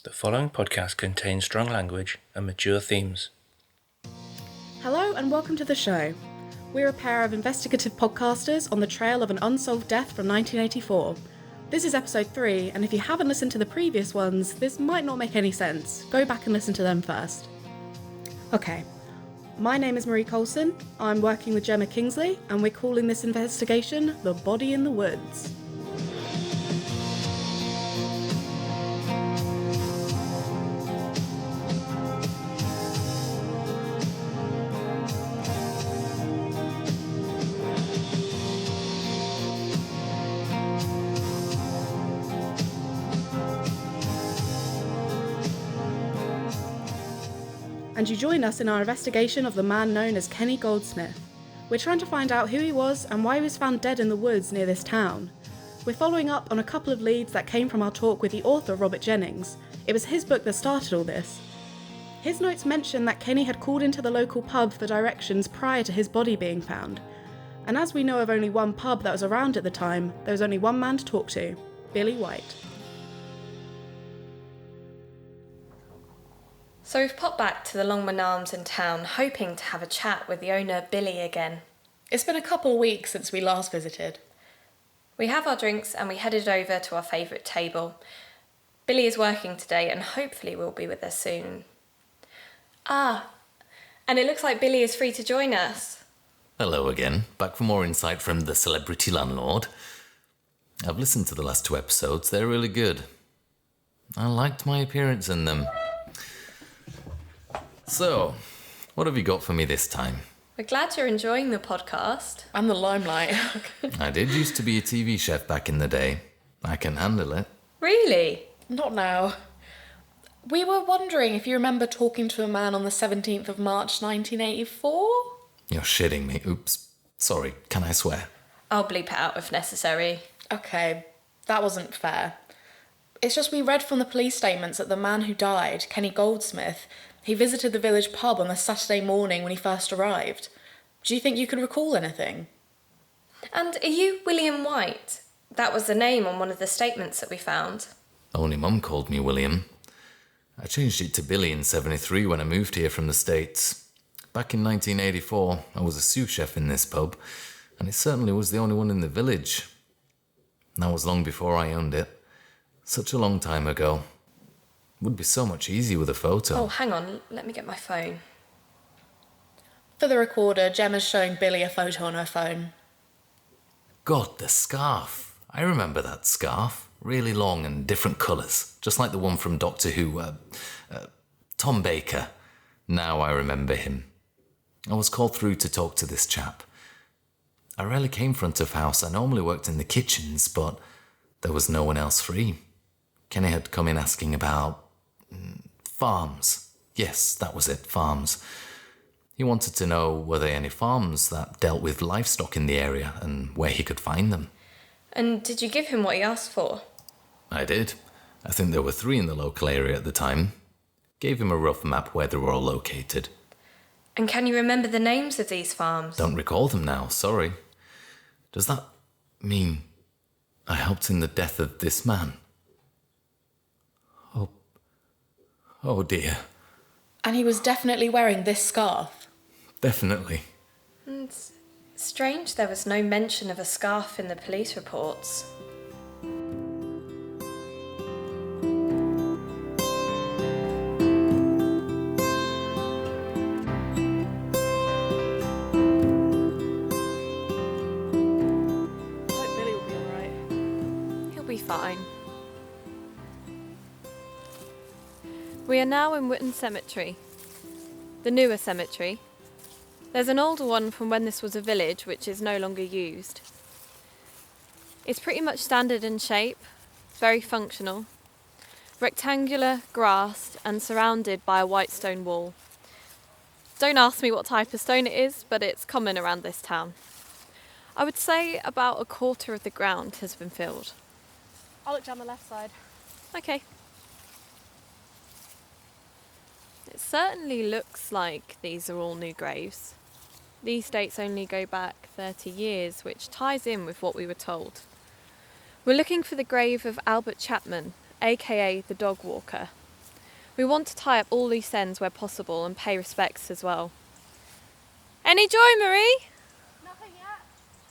The following podcast contains strong language and mature themes. Hello and welcome to the show. We're a pair of investigative podcasters on the trail of an unsolved death from 1984. This is episode 3, and if you haven't listened to the previous ones, this might not make any sense. Go back and listen to them first. Okay, my name is Marie Coulson, I'm working with Gemma Kingsley, and we're calling this investigation The Body in the Woods. And you join us in our investigation of the man known as Kenny Goldsmith. We're trying to find out who he was and why he was found dead in the woods near this town. We're following up on a couple of leads that came from our talk with the author Robert Jennings. It was his book that started all this. His notes mention that Kenny had called into the local pub for directions prior to his body being found. And as we know of only one pub that was around at the time, there was only one man to talk to, Billy White. So we've popped back to the Longman Arms in town, hoping to have a chat with the owner, Billy, again. It's been a couple of weeks since we last visited. We have our drinks and we headed over to our favourite table. Billy is working today and hopefully will be with us soon. And it looks like Billy is free to join us. Hello again, back for more insight from the celebrity landlord. I've listened to the last 2 episodes, they're really good. I liked my appearance in them. So, what have you got for me this time? We're glad you're enjoying the podcast. And the limelight. I did used to be a TV chef back in the day. I can handle it. Really? Not now. We were wondering if you remember talking to a man on the 17th of March 1984? You're shitting me. Oops. Sorry, can I swear? I'll bleep it out if necessary. Okay, that wasn't fair. It's just we read from the police statements that the man who died, Kenny Goldsmith, he visited the village pub on the Saturday morning when he first arrived. Do you think you could recall anything? And are you William White? That was the name on one of the statements that we found. Only Mum called me William. I changed it to Billy in 73 when I moved here from the States. Back in 1984, I was a sous chef in this pub, and it certainly was the only one in the village. That was long before I owned it. Such a long time ago. Would be so much easier with a photo. Oh, hang on, let me get my phone. For the recorder, Gemma's showing Billy a photo on her phone. God, the scarf. I remember that scarf. Really long and different colours. Just like the one from Doctor Who, Tom Baker. Now I remember him. I was called through to talk to this chap. I rarely came front of house. I normally worked in the kitchens, but there was no one else free. Kenny had come in asking about farms. Yes, that was it, farms. He wanted to know were there any farms that dealt with livestock in the area and where he could find them. And did you give him what he asked for? I did. I think there were 3 in the local area at the time. Gave him a rough map where they were all located. And can you remember the names of these farms? Don't recall them now, sorry. Does that mean I helped in the death of this man? Oh dear. And he was definitely wearing this scarf. Definitely. It's strange there was no mention of a scarf in the police reports. I hope Billy will be alright. He'll be fine. We are now in Wootton Cemetery, the newer cemetery. There's an older one from when this was a village, which is no longer used. It's pretty much standard in shape, very functional, rectangular, grassed and surrounded by a white stone wall. Don't ask me what type of stone it is, but it's common around this town. I would say about a quarter of the ground has been filled. I'll look down the left side. Okay. It certainly looks like these are all new graves. These dates only go back 30 years, which ties in with what we were told. We're looking for the grave of Albert Chapman, aka the dog walker. We want to tie up all loose ends where possible and pay respects as well. Any joy, Marie? Nothing yet.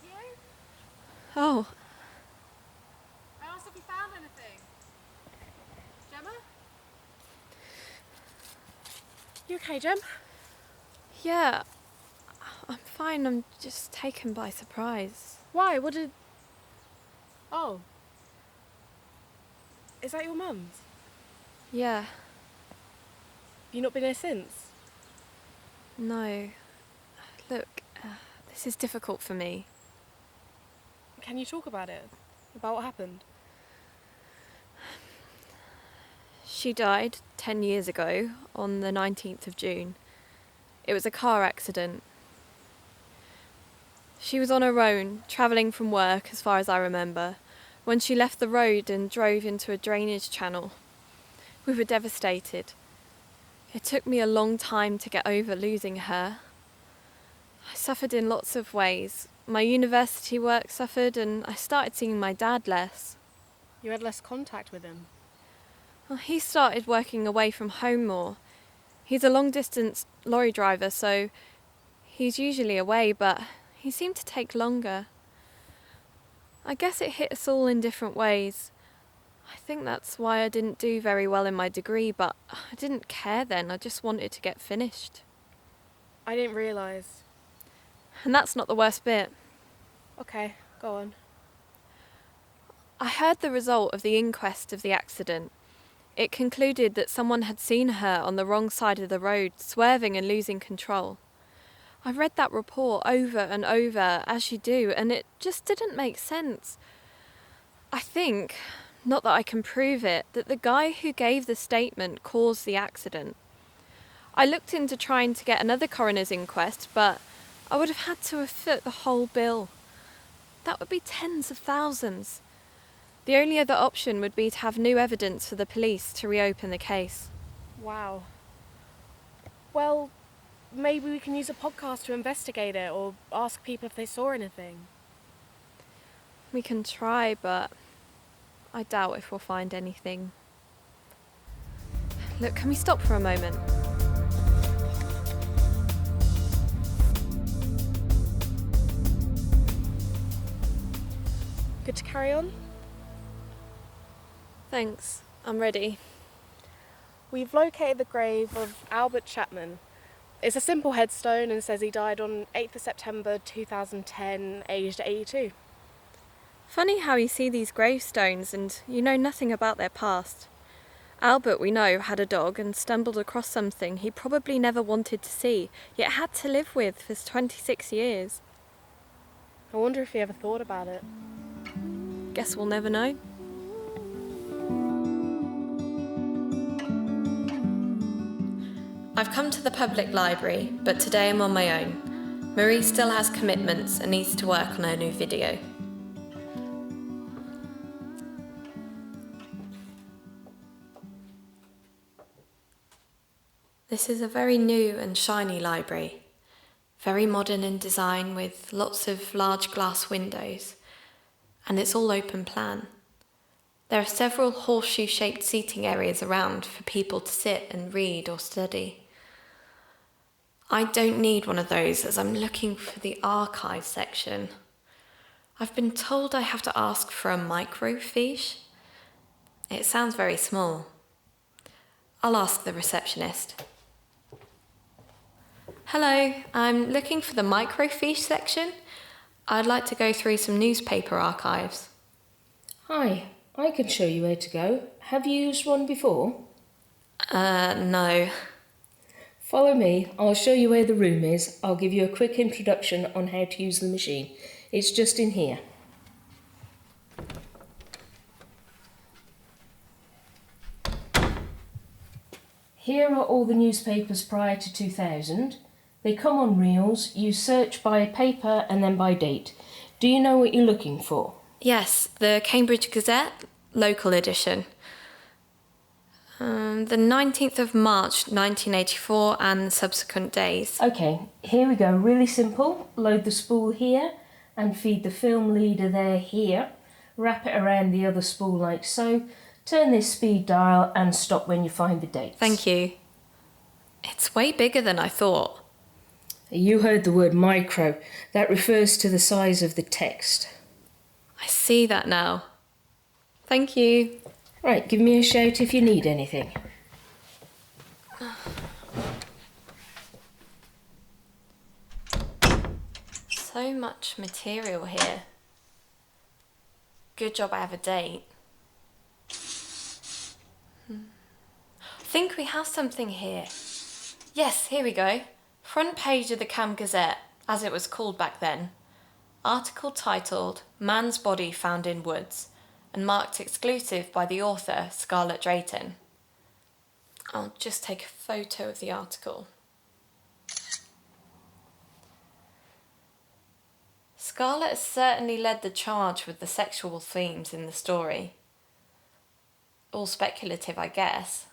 You? Oh, I asked if you found anything. Gemma? You okay, Gem? yeah. I'm fine, I'm just taken by surprise. Why? What did... Oh. Is that your mum's? Yeah, You not been here since? no. Look, this is difficult for me. Can you talk about it? About what happened? She died 10 years ago on the 19th of June. It was a car accident. She was on her own, travelling from work as far as I remember, when she left the road and drove into a drainage channel. We were devastated. It took me a long time to get over losing her. I suffered in lots of ways. My university work suffered and I started seeing my dad less. You had less contact with him. Well, he started working away from home more. He's a long-distance lorry driver, so he's usually away, but he seemed to take longer. I guess it hit us all in different ways. I think that's why I didn't do very well in my degree, but I didn't care then. I just wanted to get finished. I didn't realise. And that's not the worst bit. Okay, go on. I heard the result of the inquest of the accident. It concluded that someone had seen her on the wrong side of the road, swerving and losing control. I read that report over and over, as you do, and it just didn't make sense. I think, not that I can prove it, that the guy who gave the statement caused the accident. I looked into trying to get another coroner's inquest, but I would have had to have foot the whole bill. That would be tens of thousands. The only other option would be to have new evidence for the police to reopen the case. Wow. Well, maybe we can use a podcast to investigate it or ask people if they saw anything. We can try, but I doubt if we'll find anything. Look, can we stop for a moment? Good to carry on? Thanks, I'm ready. We've located the grave of Albert Chapman. It's a simple headstone and says he died on 8th of September 2010, aged 82. Funny how you see these gravestones and you know nothing about their past. Albert, we know, had a dog and stumbled across something he probably never wanted to see, yet had to live with for 26 years. I wonder if he ever thought about it. Guess we'll never know. I've come to the public library, but today I'm on my own. Marie still has commitments and needs to work on her new video. This is a very new and shiny library. Very modern in design with lots of large glass windows. And it's all open plan. There are several horseshoe-shaped seating areas around for people to sit and read or study. I don't need one of those as I'm looking for the archive section. I've been told I have to ask for a microfiche. It sounds very small. I'll ask the receptionist. Hello, I'm looking for the microfiche section. I'd like to go through some newspaper archives. Hi, I can show you where to go. Have you used one before? No. Follow me, I'll show you where the room is. I'll give you a quick introduction on how to use the machine. It's just in here. Here are all the newspapers prior to 2000. They come on reels. You search by paper and then by date. Do you know what you're looking for? Yes, the Cambridge Gazette, local edition. The 19th of March 1984 and subsequent days. Okay, here we go. Really simple. Load the spool here and feed the film leader there here. Wrap it around the other spool like so. Turn this speed dial and stop when you find the dates. Thank you. It's way bigger than I thought. You heard the word micro. That refers to the size of the text. I see that now. Thank you. Right, give me a shout if you need anything. So much material here. Good job I have a date. I think we have something here. Yes, here we go. Front page of the Cam Gazette, as it was called back then. Article titled Man's Body Found in Woods and marked exclusive by the author Scarlett Drayton. I'll just take a photo of the article. Scarlett has certainly led the charge with the sexual themes in the story. All speculative, I guess.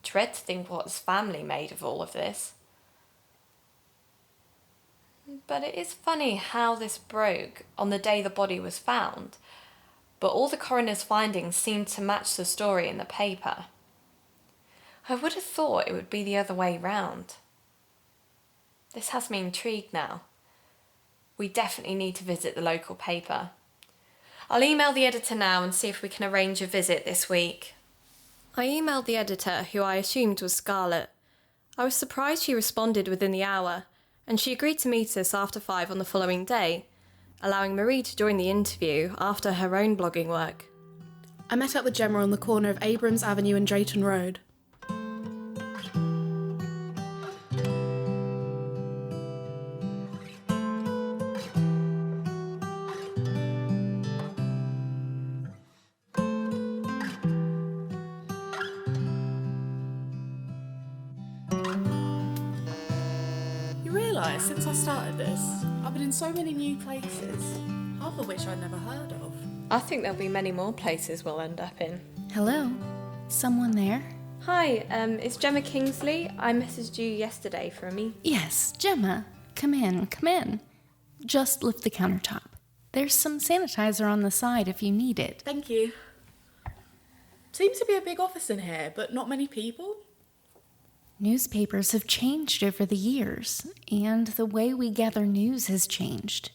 Dread to think what his family made of all of this. But it is funny how this broke on the day the body was found, but all the coroner's findings seemed to match the story in the paper. I would have thought it would be the other way round. This has me intrigued now. We definitely need to visit the local paper. I'll email the editor now and see if we can arrange a visit this week. I emailed the editor, who I assumed was Scarlett. I was surprised she responded within the hour, and she agreed to meet us after 5 on the following day, allowing Marie to join the interview after her own blogging work. I met up with Gemma on the corner of Abrams Avenue and Drayton Road. Since I started this, I've been in so many new places, half of which I'd never heard of. I think there'll be many more places we'll end up in. Hello? Someone there? Hi, it's Gemma Kingsley. I messaged you yesterday for a meeting. Yes, Gemma. Come in. Just lift the countertop. There's some sanitizer on the side if you need it. Thank you. Seems to be a big office in here, but not many people. Newspapers have changed over the years, and the way we gather news has changed.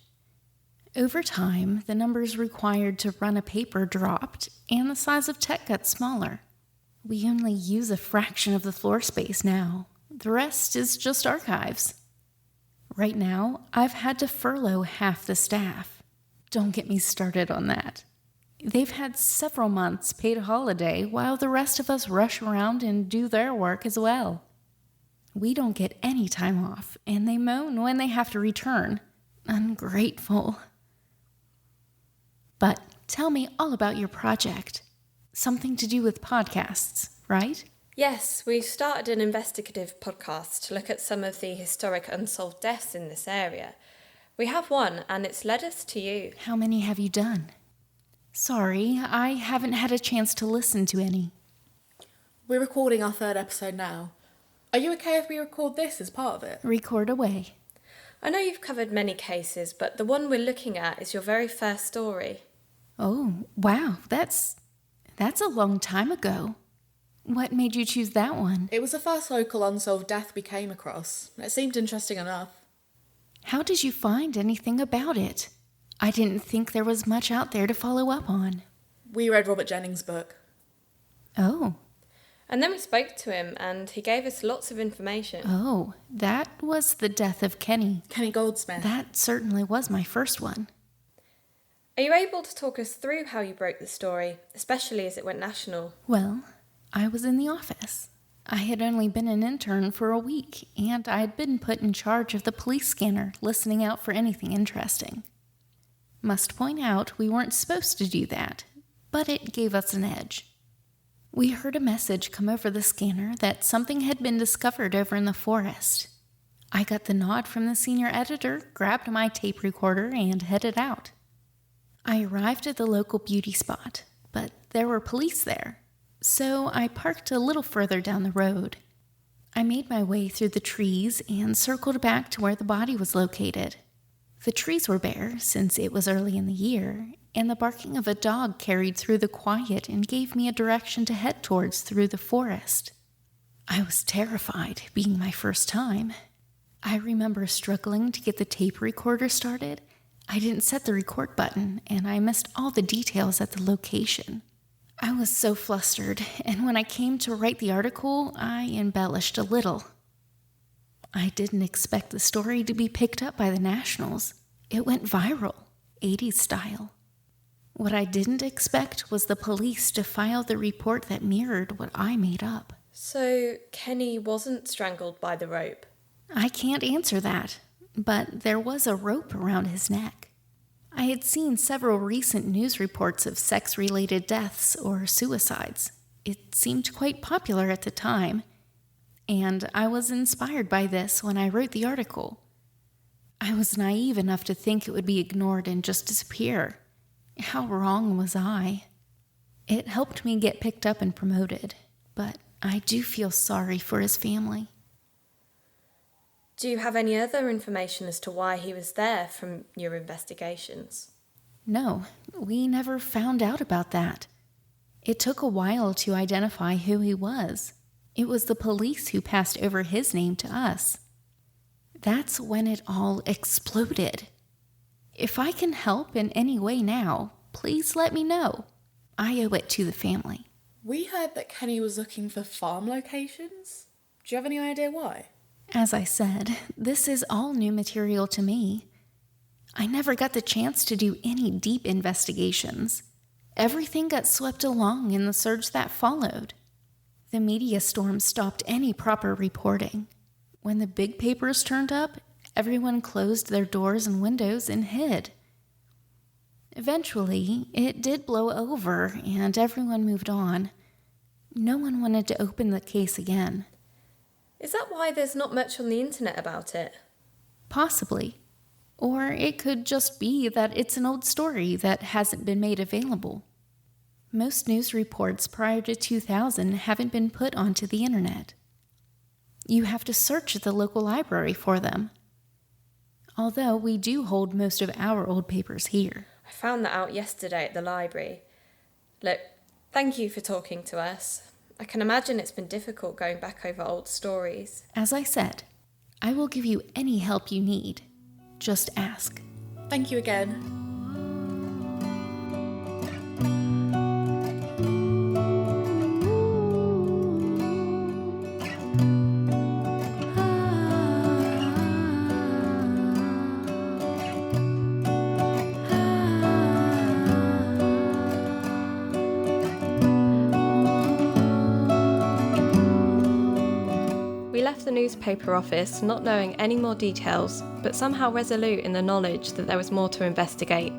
Over time, the numbers required to run a paper dropped, and the size of tech got smaller. We only use a fraction of the floor space now. The rest is just archives. Right now, I've had to furlough half the staff. Don't get me started on that. They've had several months paid holiday while the rest of us rush around and do their work as well. We don't get any time off, and they moan when they have to return. Ungrateful. But tell me all about your project. Something to do with podcasts, right? Yes, we've started an investigative podcast to look at some of the historic unsolved deaths in this area. We have one, and it's led us to you. How many have you done? Sorry, I haven't had a chance to listen to any. We're recording our 3rd episode now. Are you okay if we record this as part of it? Record away. I know you've covered many cases, but the one we're looking at is your very first story. Oh, wow, that's a long time ago. What made you choose that one? It was the first local unsolved death we came across. It seemed interesting enough. How did you find anything about it? I didn't think there was much out there to follow up on. We read Robert Jennings' book. Oh. And then we spoke to him, and he gave us lots of information. Oh, that was the death of Kenny. Kenny Goldsmith. That certainly was my first one. Are you able to talk us through how you broke the story, especially as it went national? Well, I was in the office. I had only been an intern for a week, and I had been put in charge of the police scanner, listening out for anything interesting. Must point out we weren't supposed to do that, but it gave us an edge. We heard a message come over the scanner that something had been discovered over in the forest. I got the nod from the senior editor, grabbed my tape recorder, and headed out. I arrived at the local beauty spot, but there were police there, so I parked a little further down the road. I made my way through the trees and circled back to where the body was located. The trees were bare, since it was early in the year, and the barking of a dog carried through the quiet and gave me a direction to head towards through the forest. I was terrified, being my first time. I remember struggling to get the tape recorder started. I didn't set the record button, and I missed all the details at the location. I was so flustered, and when I came to write the article, I embellished a little. I didn't expect the story to be picked up by the Nationals. It went viral, 80s style. What I didn't expect was the police to file the report that mirrored what I made up. So Kenny wasn't strangled by the rope? I can't answer that, but there was a rope around his neck. I had seen several recent news reports of sex-related deaths or suicides. It seemed quite popular at the time, and I was inspired by this when I wrote the article. I was naive enough to think it would be ignored and just disappear. How wrong was I? It helped me get picked up and promoted, but I do feel sorry for his family. Do you have any other information as to why he was there from your investigations? No, we never found out about that. It took a while to identify who he was. It was the police who passed over his name to us. That's when it all exploded. If I can help in any way now, please let me know. I owe it to the family. We heard that Kenny was looking for farm locations. Do you have any idea why? As I said, this is all new material to me. I never got the chance to do any deep investigations. Everything got swept along in the surge that followed. The media storm stopped any proper reporting. When the big papers turned up, everyone closed their doors and windows and hid. Eventually, it did blow over and everyone moved on. No one wanted to open the case again. Is that why there's not much on the internet about it? Possibly. Or it could just be that it's an old story that hasn't been made available. Most news reports prior to 2000 haven't been put onto the internet. You have to search at the local library for them. Although we do hold most of our old papers here. I found that out yesterday at the library. Look, thank you for talking to us. I can imagine it's been difficult going back over old stories. As I said, I will give you any help you need. Just ask. Thank you again. We left the newspaper office not knowing any more details, but somehow resolute in the knowledge that there was more to investigate,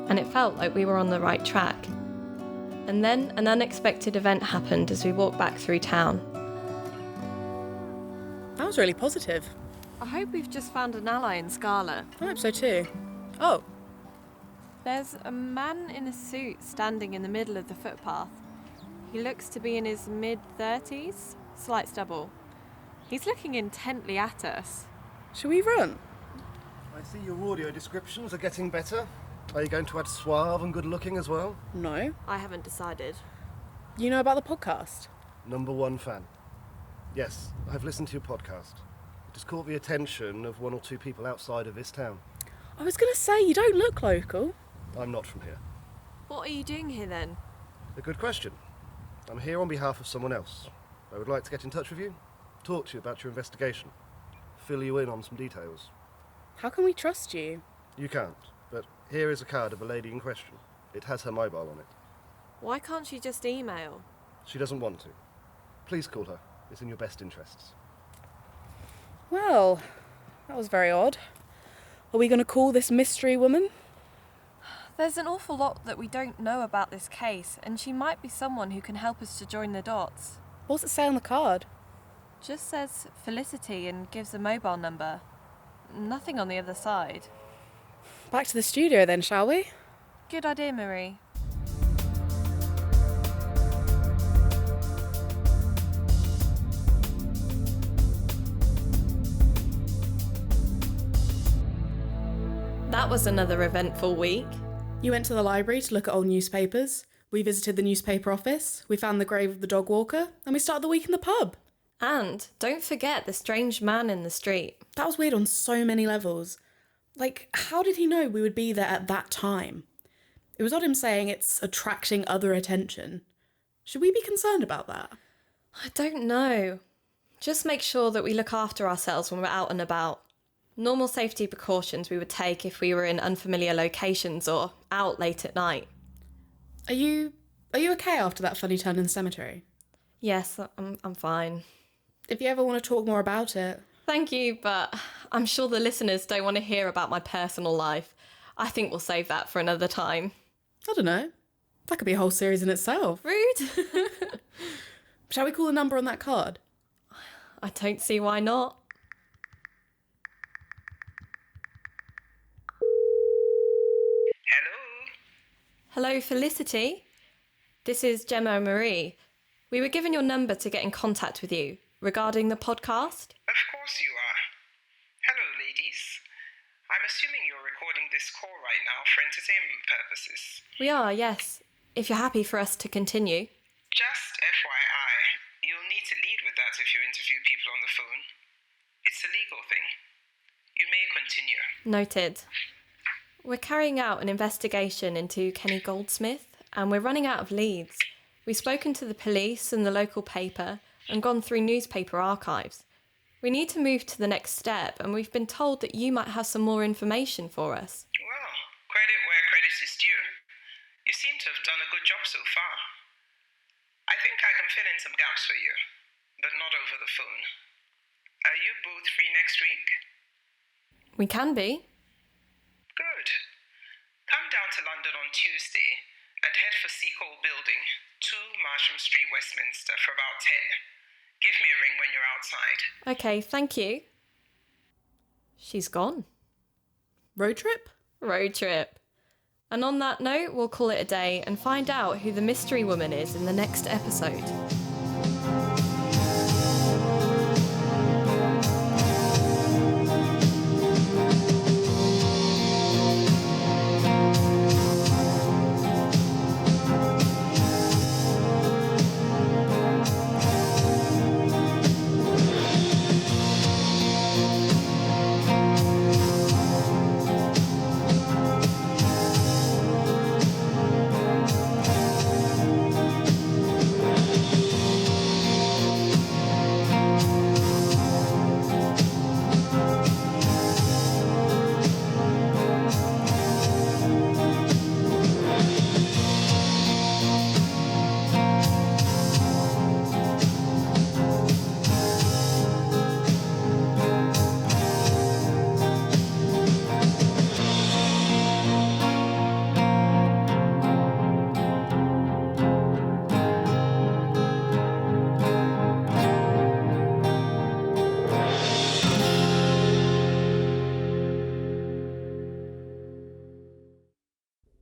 and it felt like we were on the right track. And then an unexpected event happened as we walked back through town. That was really positive. I hope we've just found an ally in Scarlett. I hope so too. Oh, There's a man in a suit standing in the middle of the footpath. He looks to be in his mid-30s, slight stubble. He's looking intently at us. should we run? I see your audio descriptions are getting better. Are you going to add suave and good looking as well? No. I haven't decided. You know about the podcast? #1 fan. Yes, I've listened to your podcast. It has caught the attention of 1 or 2 people outside of this town. I was going to say, you don't look local. I'm not from here. What are you doing here then? A good question. I'm here on behalf of someone else. I would like to get in touch with you, talk to you about your investigation, fill you in on some details. How can we trust you? You can't, but here is a card of the lady in question. It has her mobile on it. Why can't she just email? She doesn't want to. Please call her. It's in your best interests. Well, that was very odd. Are we going to call this mystery woman? There's an awful lot that we don't know about this case, and she might be someone who can help us to join the dots. What's it say on the card? Just says Felicity and gives a mobile number. Nothing on the other side. Back to the studio then, shall we? Good idea, Marie. that was another eventful week. You went to the library to look at old newspapers. We visited the newspaper office. We found the grave of the dog walker. And we started the week in the pub. And don't forget the strange man in the street. That was weird on so many levels. Like, how did he know we would be there at that time? It was odd him saying it's attracting other attention. Should we be concerned about that? I don't know. Just make sure that we look after ourselves when we're out and about. Normal safety precautions we would take if we were in unfamiliar locations or out late at night. Are you okay after that funny turn in the cemetery? Yes, I'm fine. If you ever want to talk more about it. Thank you, but I'm sure the listeners don't want to hear about my personal life. I think we'll save that for another time. I don't know. That could be a whole series in itself. Rude. Shall we call the number on that card? I don't see why not. Hello, Felicity. This is Gemma and Marie. We were given your number to get in contact with you regarding the podcast. Of course you are. Hello, ladies. I'm assuming you're recording this call right now for entertainment purposes. We are, yes. If you're happy for us to continue. Just FYI, you'll need to lead with that if you interview people on the phone. It's a legal thing. You may continue. Noted. We're carrying out an investigation into Kenny Goldsmith, and we're running out of leads. We've spoken to the police and the local paper and gone through newspaper archives. We need to move to the next step, and we've been told that you might have some more information for us. Well, credit where credit is due. You seem to have done a good job so far. I think I can fill in some gaps for you, but not over the phone. Are you both free next week? We can be. Good. Come down to London on Tuesday and head for Seacole Building, 2 Marsham Street, Westminster, for about 10. Give me a ring when you're outside. Okay, thank you. She's gone. Road trip? Road trip. And on that note, we'll call it a day and find out who the mystery woman is in the next episode.